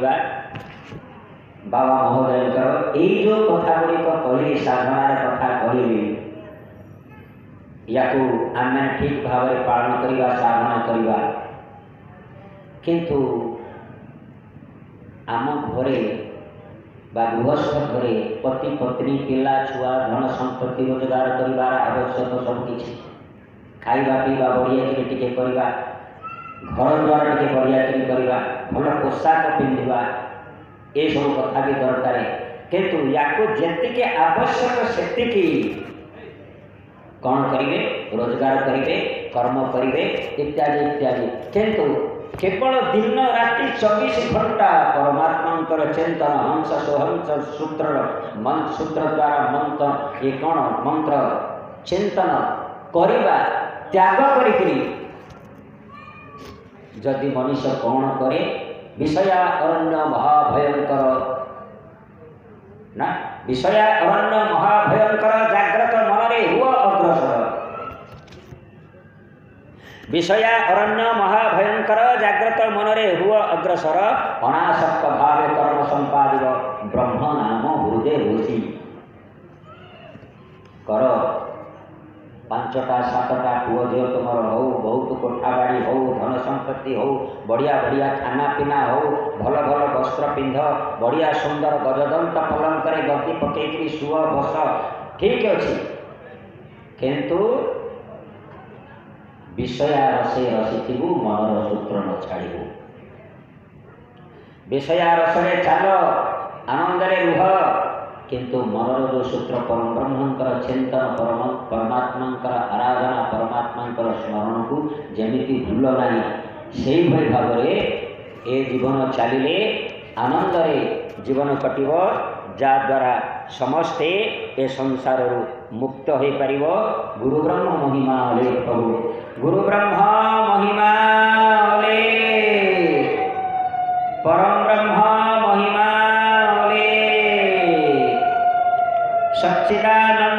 କରିବା बाबा महोदय यो कथा गुड़िक कहली साधनार कथा कहली या आम ठीक भाव में पालन करवा साधना करवा किंतु आम घरे गृहस्थ घरे पति पत्नी पिला छुआ धन संपत्ति रोजगार करार आवश्यक सबकि खाଇବା पीवा बढ़िया टिके करवा घर द्वार टिके बढ़िया करवा भल पोशाक पिंधा ये सब कथा भी दरकार किंतु या जी आवश्यक से कौन करेंगे रोजगार करेंगे कर्म करेंगे इत्यादि इत्यादि किंतु केवल दिन राति 24 घंटा परमात्मा चिंतन हंस सोहंस सूत्र द्वारा मंत्र ये कौन मंत्र चिंतन करवा त्याग करी जदि मनुष्य कौन करे विषया अरण्य महाभयंकर ना विषया अरण्य महाभयंकर जाग्रत मनरे हुआ अग्रसर विषया अरण्य महाभयंकर जाग्रत मनरे हुआ अग्रसर अनासक्त भाव कर्म संपादिव ब्रह्म नाम हृदय ऋषि कर 5टा 7टा पुओ झील तुम हो बहुत कोठा बाड़ी हो धन संपत्ति हो बढ़िया बढ़िया खाना पीना हो भल भल वस्त्र पिंध बढ़िया सुंदर गजदंत पलंग करे गद्दी पकई शुआ बस ठीक अच्छे किंतु विषया रसे रसिथु मनर सूत्र न छाड़ू विषया रसरे चल आनंदरे रुह किंतु मनर जो सूत्र परम ब्रह्मंकर चिंतन परमात्मा आराधना परमात्मा स्मरण को जमीती भूल ना से भाव में ए जीवन चलिले आनंद रे जीवन कटिब जद्वारा समस्ते ए संसार मुक्त हो पार गुरु ब्रह्म महिमा ले प्रभु गुरु ब्रह्म महिमा ले परम ब्रह्म महिमा ले सच्चिदानंद